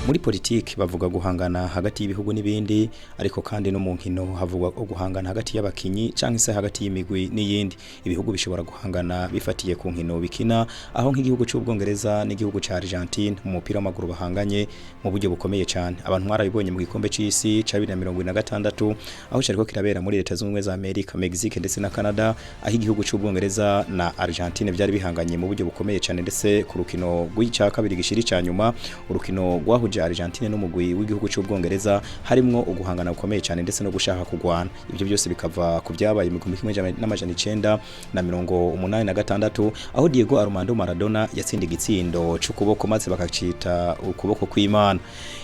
muri politiki bavuga guhangana hagati y'ibihugu n'ibindi ariko kandi no mu nkino havugwa guhangana hagati y'abakinyi canke se hagati y'imigwi n'iyindi ibihugu bishobora guhangana bifatiye ku nkino bikina aho nk'igihugu cy'Ubwongereza n'igihugu ca Argentine mu mupira w'amaguru bahanganye mu buryo bukomeye cyane abantu mwarabibonye mu gikombe c'isi ca 2026 aho cyariko kirabera muri leta z'ubumwe za Amerika Mexique ndetse na Canada aho igihugu cy'Ubwongereza na Argentine byari bihanganye mu buryo bukomeye cyane ndetse ku rukino rw'icya kabiri gishiri ca nyuma urukino rwahuje Argentine n'umugwi w'igihugu cy'Ubwongereza harimwo uguhangana gukomeye cyane ndetse no gushaka kugwana ibyo byose bikava ku byabaye mu 1986 aho Diego Armando Maradona yatsinda igitsindo c'ukuboko maze bakacita ukuboko kw'Imana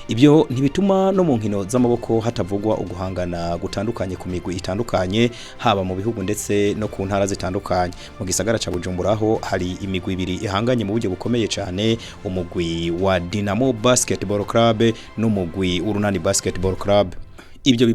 ibyo ntibituma no mu nkino z'amaboko hatavugwa uguhangana gutandukanye ku migwi itandukanye haba mu bihugu ndetse no ku ntara zitandukanye mu gisagara ca Bujumbura aho hari imigwi ibiri ihanganye mu buryo bukomeye cyane umugwi wa Dinamo Basketball Club n'umugwi w'Urunani Basketball Club ibyo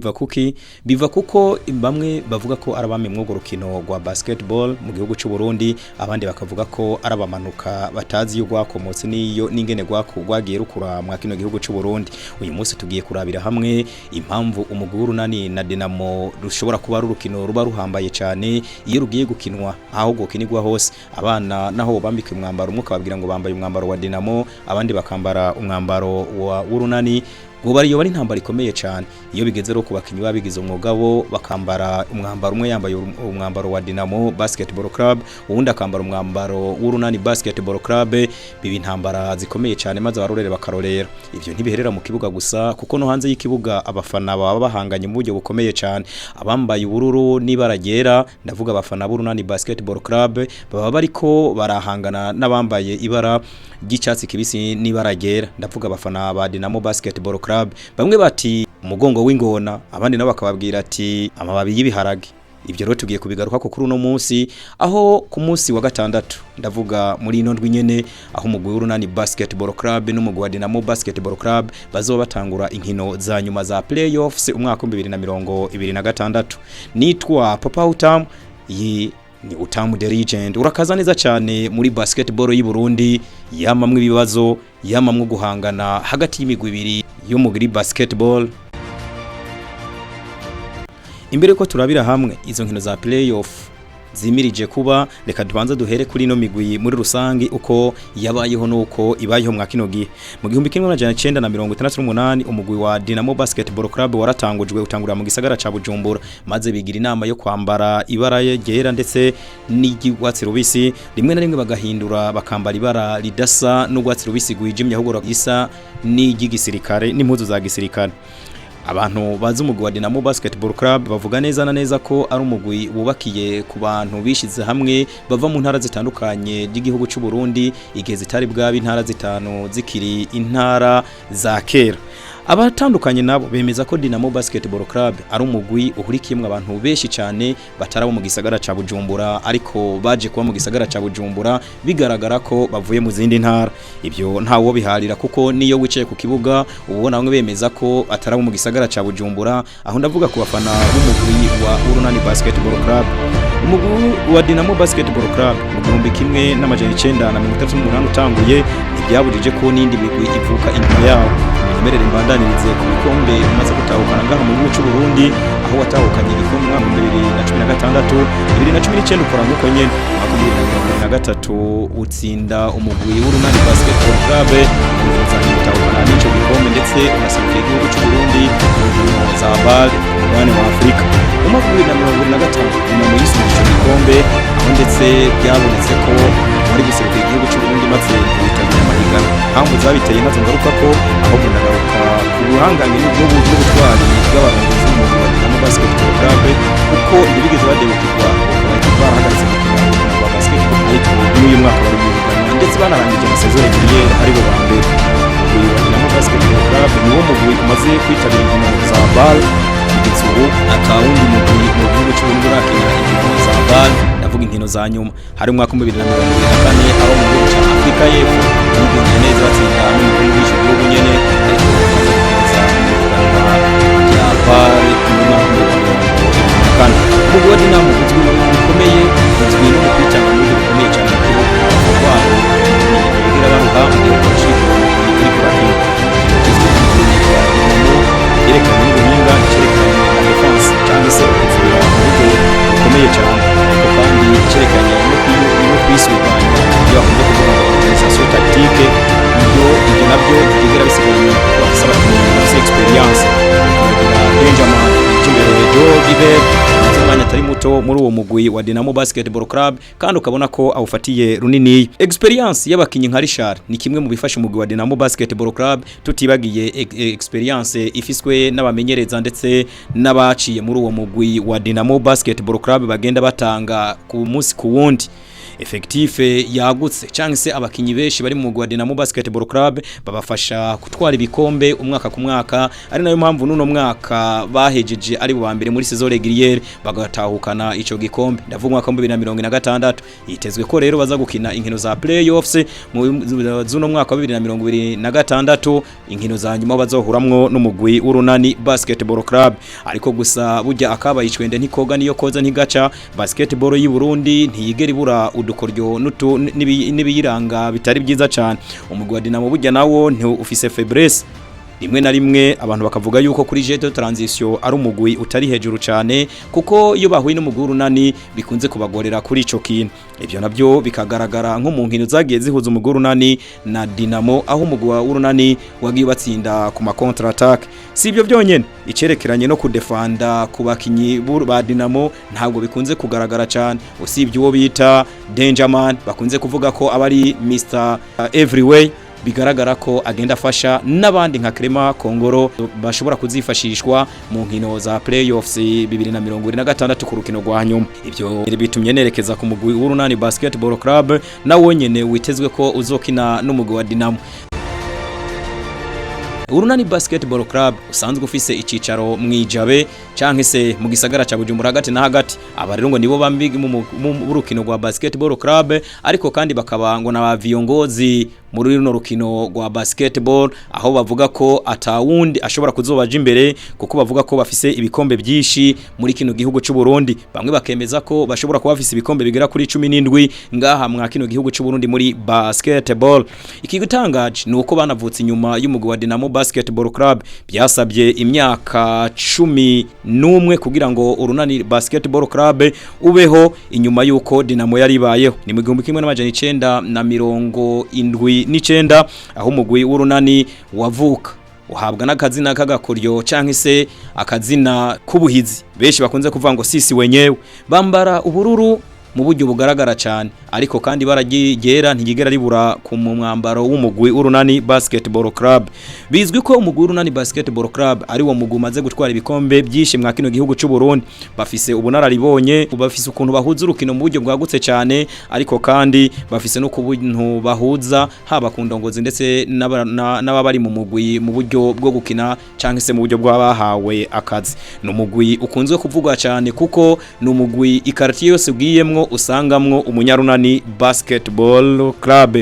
biva kuko bamwe bavuga ko arabame mwugo rukino rwa basketball mu gihugu cy'u Burundi abandi bakavuga ko arabamanuka batazi yo gwakomotse niyo ningene gwagiye rukura mu kino gihugu cy'u Burundi uyu munsi tugiye kurabira hamwe impamvu umugwi w'Urunani na Dinamo rushobora kuba rukino ruba ruhambaye cyane iyo rugiye gukinwa aho gokinirwa hose abana naho bambika umwambaro umwe kababwira ngo bambaye umwambaro wa Dinamo abandi bakambara umwambaro wa Urunani Gobariyo bari ntambara ikomeye cyane iyo bigeze ro kubakinyi babigize umwuga bo bakambara umwambaro umwe yambaye umwambaro wa Dinamo Basketball Club uwundi akambara umwambaro w'Urunani Basketball Club bibi ntambara zikomeye cyane maze abarorere bakarorera ivyo ntibiherera mu kibuga gusa kuko no hanze y'ikibuga abafana baba bahanganye mu buryo bukomeye cyane abambaye ubururu nibaragera ndavuga abafana b'Urunani Basketball Club baba bariko barahangana n'abambaye ibara ry'icyatsi kibisi nibaragera ndavuga abafana ba Dinamo Basketball Club bamwe bati umugongo w'ingona abandi nabo bakababwira ati amababi y'ibiharage ibyo rero tugiye kubigaruka ko kuri uno munsi aho ku munsi wa gatandatu ndavuga muri ino ndwi nyene aho umugwi w'Urunani Basketball Club n'umugwi wa Dinamo Basketball Club bazoba batangura inkino za nyuma za playoffs umwaka 2026 nitwa Papa Utamu ni Utamu the Legend urakaza neza cyane muri basketball y'u Burundi yamamwe ibibazo yamamwe guhangana hagati y'imigwi ibiri yo muri basketball imbere ko turabira hamwe izo nkino za playoff zimirije kuba reka dubanza duhere kuri no migwi muri rusangi uko yabayeho nuko ibayeho mwakino gihe mu 1968 umugwi wa Dinamo Basketball Club waratangujwe utangurira mu gisagara ca Bujumbura maze bigira inama yo kwambara ibara yegera ndetse n'igwatsi rubisi rimwe na rimwe bagahindura bakambara ibara ridasa n'ugwatsi rubisi gwijimye ahubwo isa n'igisirikare n'impuzu za gisirikare abantu bazi umugwi wa Dinamo Basketball Club bavuga neza na neza ko ari umugwi wubakiye ku bantu bishize hamwe bava mu ntara zitandukanye y'igihugu cy'u Burundi igeze itari bwabi intara zitanu zikiri intara za kera abatandukanye nabo bemeza ko Dinamo Basketball Club ari umugwi uhurikiyemwe abantu beshi cyane batarabo mu gisagara ca Bujumbura ariko baje kuba mu gisagara ca Bujumbura bigaragara ko bavuye mu zindi ntara ibyo ntawo biharira kuko niyo wicaye ku kibuga ubona bamwe bemeza ko atarabo mu gisagara ca Bujumbura aho ndavuga ku bafana b'umugwi wa Urunani Basketball Club umugwi wa Dinamo Basketball Club mu 1938 utanguye ibyabujije ko nindi migwi ivuka inyuma yawo merere mbandanirize ku bikombe umaze gutahukana ngaha mu gihugu cy'u Burundi aho watahukanye igikombe mu 2016 ukora nkuko nyene mu 2023 utsinda umugwi w'Urunani Basketball Club uzanye gutahukana n'ico gikombe ndetse unasubira igihugu cy'u Burundi mu za BAL umugabane wa Afrika mu 2025 Dinamo yisubije igikombe aho ndetse byabonetse ko muri guseruka igihugu cy'u Burundi maze kwitabira amahiganwa hamwe zabiteye maze ngaruka ko aho bunagaruka ku buhanganye n'ubutwari bw'abarongozi mu Dinamo Basketball Club kuko ibigeze badebukirwa barahagaritse gukina wa basketball ariko uyu mwaka bari mu higanwa ndetse banarangije na saison régulière ari bo bambere uyu wa Dinamo Basketball Club niwo mugwi umaze kwitabira inkino za BAL ndetse ubu akawundi mugwi mu gihugu cy'u Burundi urakina inkino za BAL ndavuga inkino za nyuma hari umwaka 2024 aho mu gihugu cya Afrika y'Epfo n'ubwo neza batsinda n'umugwi w'icyo gihugu nyene ariko ya BAL mu mwaka kandi ubwo wa Dinamo bikomeye bizwi no kwitanga mu bikomeye cyane mu gihugu kwabo bigira baruha mu gihugu cy'u Burundi muto muri uwo mugwi wa Dinamo Basketball Club kandi ukabona ko awufatiye runini. Experience y'abakinyi nka Richard ni kimwe mu bifasha umugwi wa Dinamo Basketball Club, tutibagiye experience ifiswe n'abamenyereza ndetse n'abaciye muri uwo mugwi wa Dinamo Basketball Club bagenda batanga ku munsi ku wundi. Effective yagutse cyangwa se abakinyi benshi bari mu mugwi wa Dinamo Basketball Club babafasha gutwara ibikombe umwaka ku mwaka, ari nayo mpamvu nuno mwaka bahejeje ari bo mbere muri saison régulière bagatahukana ico gikombe. Ndavuga umwaka wa 2026 yitezwe ko rero baza gukina inkino za playoffs mu zuno mwaka wa 2026, inkino za nyuma bazohuramwo n'umugwi w'Urunani Basketball Club. Ariko gusa burya akaba yicwende ntikoga niyo koza ntigaca, basketball y'u Burundi ntiyigera ibura udukoryo n'ibiyiranga bitari byiza cyane. Umugwi wa Dinamo burya nawo ufise faiblesse rimwe na rimwe, abantu bakavuga yuko kuri jet de transition ari umugwi utari hejuru cyane, kuko iyo bahuye n'umugwi w'Urunani bikunze kubagorera kuri ico kintu. Ibyo nabyo bikagaragara nko mu nkino zagiye zihuza umugwi w'Urunani na Dinamo, aho umugwi wa Urunani wagiye batsinda ku ma contre attaque. Si ibyo byonyene, icerekeranye no kudefanda ku bakinyi ba Dinamo ntabwo bikunze kugaragara cyane, usibye uwo bita Dangerman bakunze kuvuga ko abari Mr Everywhere, bigaragara ko agenda afasha n'abandi nka Clement Kongoro bashobora kuzifashishwa mu nkino za playoffs 2026 ku rukino rwa nyuma. Ibyo bitumye nerekeza ku mugwi w'Urunani Basketball Club nawo nyene witezwe ko uzokina n'umugwi wa Dinamo. Urunani Basketball Club usanzwe ufise icicaro mwijabe canke se mu gisagara ca Bujumbura hagati na hagati. Aba rero ngo nibo bambi mu rukino rwa Basketball Club, ariko kandi bakabangwa na viongozi muri runo rukino rwa basketball, aho bavuga ko atawundi ashobora kuzobaje imbere kuko bavuga ko bafise ibikombe byinshi muri kino gihugu cy'u Burundi. Bamwe bakemeza ko bashobora kuba bafise ibikombe bigera kuri 17 ngaha mwa kino gihugu cy'u Burundi muri basketball. Ikigutangaje nuko banavutse inyuma y'umugwi wa Dinamo Basketball Club, byasabye imyaka 11 kugira ngo Urunani Basketball Club ubeho inyuma yuko Dinamo yaribayeho. Ni mu 1979 aho umugwi w'Urunani wavuka uhabwa n'akazina k'agakoryo canke se akazina k'ubuhizi. Benshi bakunze kuvuga ngo sisi wenyewe, bambara ubururu mu buryo bugaragara cyane, ariko kandi baragera ntigigera ribura ku mwambaro w'umugwi w'Urunani Basketball Club. Bizwi ko umugwi w'Urunani Basketball Club ari wo mugwi umaze gutwara ibikombe byinshi mwa kino gihugu cy'u Burundi. Bafise ubunararibonye, bafise ukuntu bahuza urukino mu buryo bwagutse cyane, ariko kandi bafise no kubuntu bahuza haba ku ndongozi ndetse n'ababari mu mugwi mu buryo bwo gukina canke se mu buryo bw'abahawe akazi. No mugwi ukunzwe kuvugwa cyane kuko no mugwi ikartier yose ugiyemwo usangamwo umunyarunani Basketball Club.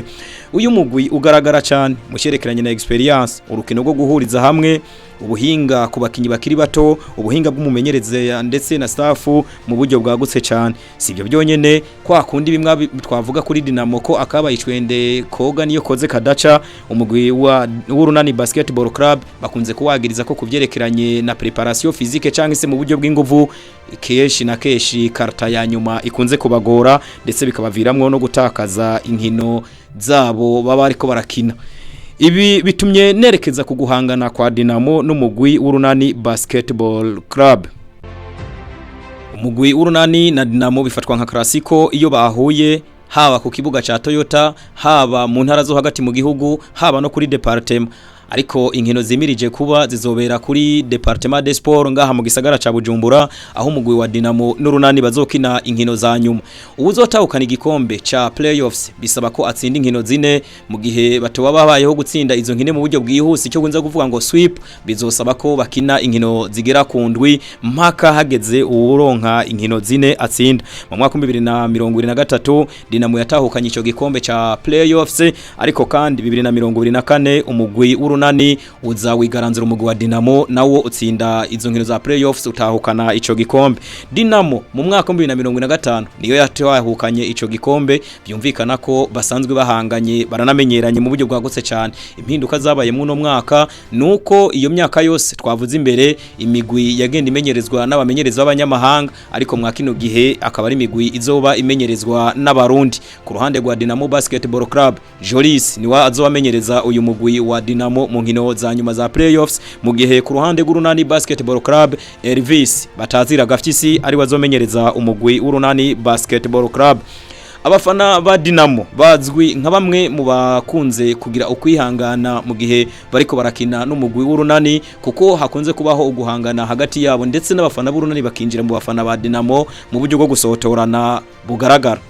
Uyu mugwi ugaragara cyane mu cyerekeranye na experience, urukino rwo guhuriza hamwe, ubuhinga ku bakinyi bakiri bato, ubuhinga bw'umumenyereze ndetse na staff mu buryo bwagutse cyane. Si ibyo byonyene, kwa kundi bimwe twavuga kuri Dinamo ko akaba yicwende koga niyo koze kadaca, umugwi w'Urunani Basketball Club bakunze kuwagiriza ko kuvyerekeranye na preparation physique canke se mu buryo bw'inguvu keshi na keshi karta ya nyuma ikunze kubagora, ndetse bikabaviramwo no gutakaza inkino zabo baba ariko barakina. Ibi bitumye nerekeza ku guhangana kwa Dinamo n'umugwi w'Urunani Basketball Club. Umugwi w'Urunani na Dinamo bifatwa nka classico iyo bahuye, haba ku kibuga ca Toyota, haba mu ntara zo hagati mu gihugu, haba no kuri departement. Ariko inkino zimirije kuba zizobera kuri Departement des Sports ngaha mu gisagara ca Bujumbura, aho umugwi wa Dinamo n'Urunani bazokina inkino za nyuma. Ubuzotahukana igikombe ca playoffs bisaba ko atsinda inkino zine, mu gihe batoba babayeho gutsinda izo nkine mu buryo bwihuse, icyo kunza kuvuga ngo sweep, bizosaba ko bakina inkino zigera ku ndwi mpaka hageze uronka inkino zine atsinda. Mu mwaka 2023 Dinamo yatahukanye ico gikombe ca playoffs, ariko kandi 2024 umugwi Urunani uzawigaranzira umugwi wa Dinamo nawo utsinda izo nkino za playoffs utahukana ico gikombe. Dinamo mu mwaka 2025 niyo yatahukanye ico gikombe, byumvikana ko basanzwe bahanganye baranamenyeranye mu buryo bwagutse cyane. Impinduka zabaye mu no mwaka nuko iyo myaka yose twavuze imbere imigwi yagenda imenyerezwa n'abamenyereza b'abanyamahanga, ariko mwa kino gihe akaba ari imigwi izoba imenyerezwa n'abarundi. Ku ruhande rwa Dinamo Basketball Club, Jolis niwe azobamenyereza uyu mugwi wa Dinamo mu nkino za nyuma za playoffs, mu gihe ku ruhande rw'Urunani Basketball Club Elvis Batazira Gafyisi ari wazomenyereza umugwi w'Urunani Basketball Club. Abafana ba Dinamo bazwi nka bamwe mu bakunze kugira ukwihangana mu gihe bariko barakina n'umugwi w'Urunani, kuko hakunze kubaho uguhangana hagati yabo ndetse n'abafana b'Urunani bakinjira mu bafana ba Dinamo mu buryo bwo gusotorana bugaragara.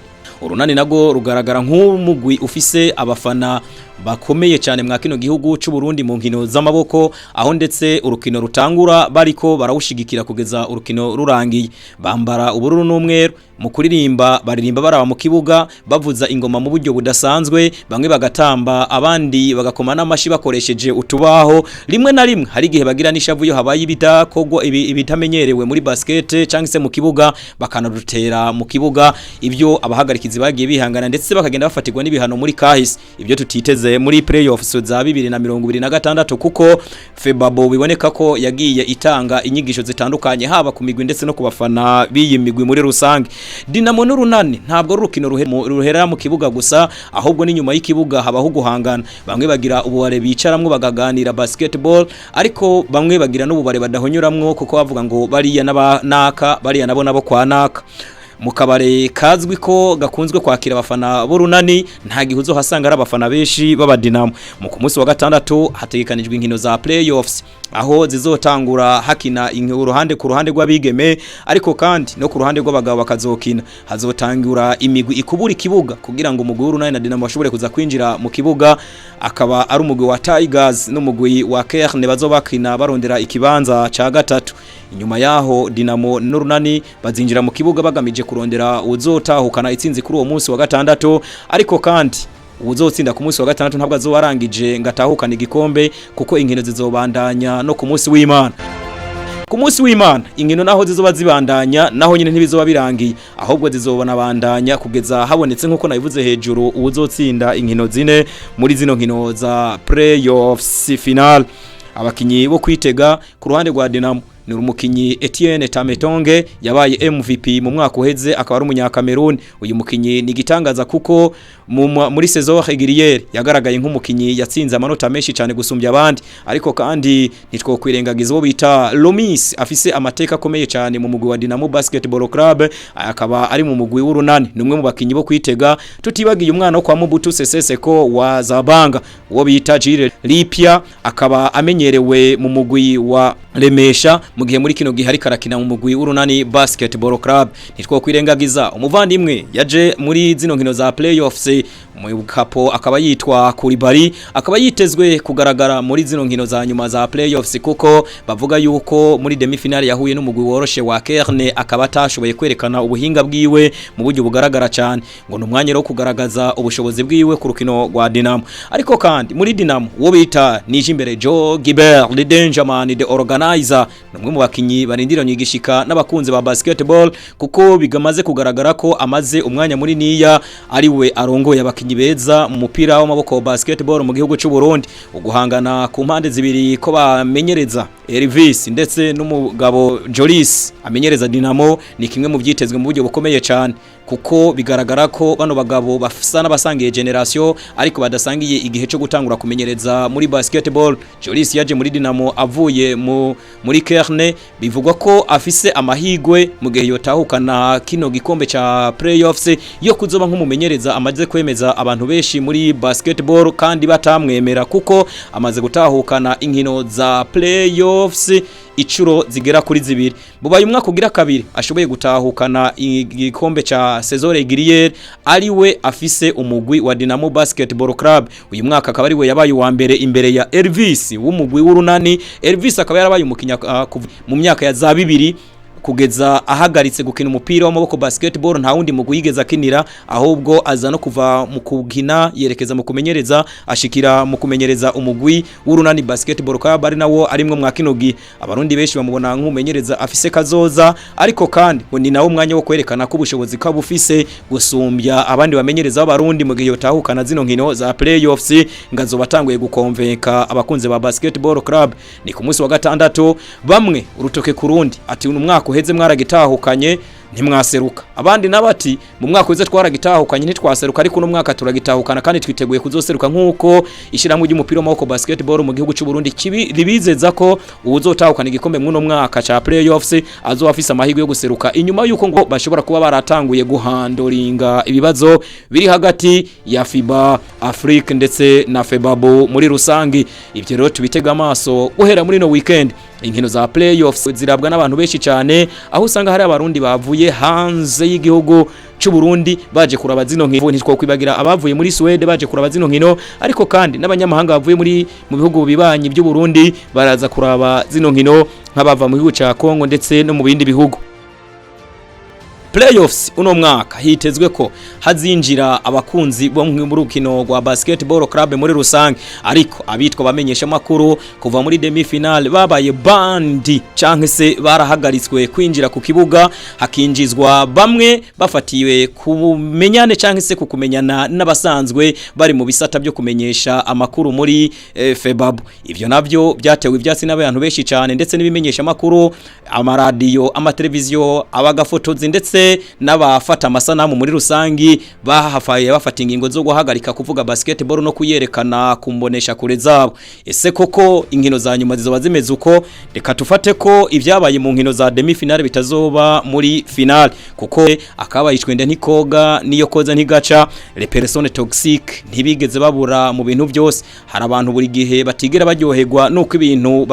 Urunani nago rugaragara nk'umugwi ufise abafana bakomeye cyane mwa kino gihugu cy'u Burundi mu nkino z'amaboko, aho ndetse urukino rutangura bariko barawushigikira kugeza urukino rurangiye. Bambara ubururu n'umweru, mu kuririmba baririmba baraba mu kibuga bavuza ingoma mu buryo budasanzwe, bamwe bagatamba abandi bagakoma n'amashi bakoresheje utubaho. Rimwe na rimwe hari gihe bagira n'ishavu yo habaye ibitakogwa ibitamenyerewe muri basket cyangwa se mu kibuga bakanarutera mu kibuga. Ibyo abahagarikizi bagiye bihangana ndetse bakagenda bafatirwa n'ibihano muri kahise, ibyo tutiteze muri playoffs za 2026 kuko Febabo biboneka ko yagiye itanga inyigisho zitandukanye haba ku migwi ndetse no ku bafana biyi migwi muri rusange. Dinamo n'Urunani ntabwo rukino ruhera mu kibuga gusa, ahubwo ni nyuma y'ikibuga habaho guhangana. Bamwe bagira ububare bicaramwe bagaganira basketball, ariko bamwe bagira n'ububare badahonyuramwe kuko bavuga ngo bariya n'abanaka bariya nabo kwa naka. Mu kabare kazwi ko gakunzwe kwakira abafana b'Urunani nta gihuzo hasanga ari abafana benshi baba Dinamo. Mu munsi wa gatandatu hategekanijwe inkino za playoffs aho zizotangura hakina uruhande ku ruhande rw'abigeme, ariko kandi no ku ruhande rw'abagabo bakazokina. Hazotangura imigwi ikubura ikibuga kugira ngo umugwi w'Urunani na Dinamo bashobore kuza kwinjira mu kibuga, akaba ari umugwi wa Tigers n'umugwi wa Kerne bazobakina barondera ikibanza ca gatatu. Inyuma yaho Dinamo n'Urunani bazinjira mu kibuga bagamije kurondera uzotahukana itsinzi kuri uwo munsi wa gatandatu, ariko kandi uzotsinda ku munsi wa gatandatu ntabwo azowarangije ngatahukana igikombe kuko inkino zizobandanya no ku munsi w'Imana. Ku munsi w'Imana inkino naho zizoba zibandanya naho nyine ntibizoba birangiye, ahubwo zizobana bandanya kugeza habonetse nkuko nabivuze hejuru uzotsinda inkino zine muri zino nkino za playoffs final. Abakinyi bo kwitega ku ruhande rwa Dinamo ni umukinyi Etienne Tametonge yabaye MVP mu mwaka uheze, akaba ari umunyakameruni. Uyu mukinyi ni gitangaza kuko muri saison régulière yagaragaye nk'umukinyi yatsinze amanota menshi cyane gusumbya abandi, ariko kandi nitwo kwirengagiza bo bita Lomis afise amateka akomeye cyane mu mugwi wa Dinamo Basketball Club, akaba ari mu mugwi w'Urunani. Numwe mu bakinyi bo kwitega, tutibagiye umwana wo kwa Mobutu Sese Seko wa Zabanga wo bita Jire Lipia, akaba amenyerewe mu mugwi wa Remesha mu gihe muri kino gihe hari karakina mu mugwi w'Urunani Basketball Club. Nitwo kwirengagiza umuvandimwe yaje muri zino nkino za playoffs mu kapo, akaba yitwa Kuribari, akaba yitezwe kugaragara muri zino nkino za nyuma za playoffs kuko bavuga yuko muri demi finale yahuye n'umugwi woroshe wa Kerne, akaba atashoboye kwerekana ubuhinga bwiwe mu buryo bugaragara cyane ngo n'umwanya wo kugaragaza ubushobozi bwiwe ku rukino rwa Dinamo. Ariko kandi muri Dinamo wo bita Nijimbere Joe Gilbert le Dangerman de organizer, numwe mu bakinyi barindiranye igishika n'abakunze ba basketball kuko bigamaze kugaragara ko amaze umwanya muri niya ari we arongoye abakinyi beza mu mupira w'amaboko wa basketball mu gihugu cy'u Burundi. Uguhangana ku mpande zibiri ko bamenyereza Elvis ndetse n'umugabo Jolis amenyereza Dinamo ni kimwe mu byitezwe mu buryo bukomeye cyane, kuko bigaragara ko bano bagabo bafisa n'abasangiye generation ariko badasangiye igihe cyo gutangura kumenyereza muri basketball. Jolis yaje muri Dinamo avuye muri Kerne, bivugwa ko afise amahigwe mu gihe yotahukana kino gikombe cha playoffs yo kuzoba nk'umumenyereza amaze kwemeza abantu benshi muri basketball kandi batamwemera kuko amaze gutahukana inkino za playoffs icuro zigera kuri zibiri. Bubaye umwaka kugira kabiri ashoboye gutahukana igikombe cha saison régulière, ari we afise umugwi wa Dinamo Basketball Club. Uyu mwaka akaba ari we yabaye wa mbere imbere ya Elvis w'umugwi w'Urunani. Elvis akaba yarabaye umukinya mu myaka ya za 2000 kugeza ahagaritse gukina umupira w'amaboko basketball, nta wundi mugwi yigeza akinira, ahubwo aza no kuva mu kugina yerekeza mu kumenyereza ashikira mu kumenyereza umugwi w'Urunani Basketball Club, ari nawo arimwe mwakinogi. Abarundi benshi bamubona nk'umumenyereza afise kazoza, ariko kandi ngo ni nawo umwanya wo kwerekana ko ubushobozi kabufise gusumbya abandi bamenyereza b'abarundi mu gihe yotahukana zino nkino za playoffs ngazo batanguye gukonvenka abakunze ba Basketball Club. Ni ku munsi wa gatandatu bamwe urutoke kurundi ati uno mwaka uheze mwaragitahukanye ntimwaseruka. Abandi nabati mu mwaka uze twaragitahukanye ntitwaseruka, ariko no mwaka turagitahukana kandi twiteguye kuzoseruka nk'uko ishiramwe ry'umupira w'amaboko basketball mu gihugu cy'u Burundi ribizeza ko uzotahukana igikombe mw'uno mwaka ca playoffs azofisa amahirwe yo guseruka, inyuma yuko ngo bashobora kuba baratanguye guhandoringa ibibazo biri hagati ya FIBA Afrique ndetse na FEBABO muri rusangi. Ivyo rero tubitega amaso guhera muri no weekend. Inkino za playoffs zirabwa n'abantu benshi cyane, aho usanga hari abarundi bavuye hanze y'igihugu cy'u Burundi baje kuraba zino nkino. Ntitwo kwibagira abavuye muri Sweden baje kuraba zino nkino, ariko kandi n'abanyamahanga bavuye mu bihugu bibanyi by'u Burundi baraza kuraba zino nkino, nk'abava mu gihugu cya Kongo ndetse no mu bindi bihugu. Playoffs uno mwaka hitezwe ko hazinjira abakunzi bo mu rukino rwa basketball club muri rusange, ariko abitwa bamenyesha makuru kuva muri demi final babaye bandi canke se barahagaritswe kwinjira ku kibuga, hakinjizwa bamwe bafatiwe kumenyane canke se kukumenyana n'abasanzwe bari mu bisata byo kumenyesha amakuru muri FEBABO. Ivyo navyo byatewe ivyatsi n'abantu benshi cyane, ndetse n'ibimenyesha makuru, amaradiyo, amateleviziyo, abagafotozi ndetse n'abafata amasanamu muri rusangi bahafaye bafata ingingo zo guhagarika kuvuga basketball no kuyerekana kumbonesha kure zabo. Ese koko inkino za nyuma zizoba zimeze uko? Reka tufate ko ivyabaye mu nkino za demi finale bitazoba muri finale, kuko akabayishwe nde ntikoga niyo koza ntigaca. Les personnes toxiques ntibigeze babura mu bintu byose. Hari abantu buri gihe batigera baryoherwa nuko ibintu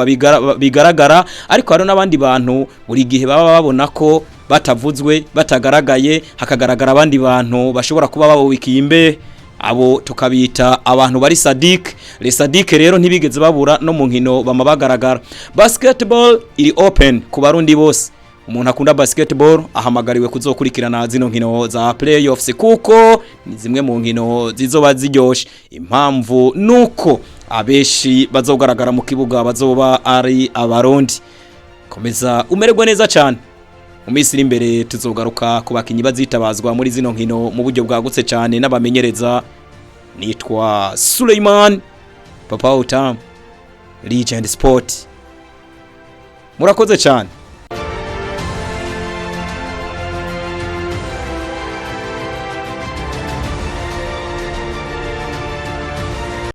bigaragara, ariko hari n'abandi bantu buri gihe baba babona ko batavuzwe batagaragaye, hakagaragara abandi bantu bashobora kuba babuwikiye imbe, abo tukabita abantu bari sadik. Les sadik rero ntibigeze babura no mu nkino bamabagaragara. Basketball iri open ku barundi bose. Umuntu akunda basketball ahamagariwe kuzokurikirana zino nkino za playoffs, kuko ni zimwe mu nkino zizoba ziryoshe. Impamvu nuko abeshi bazogaragara mu kibuga bazoba ari abarundi. Komeza umererwe neza cyane. Mu minsi iri imbere tuzogaruka ku bakinyi bazitabazwa muri zino nkino mu buryo bwagutse cyane n'abamenyereza. Nitwa Suleiman Papa Utam, Legend Sport. Murakoze cyane.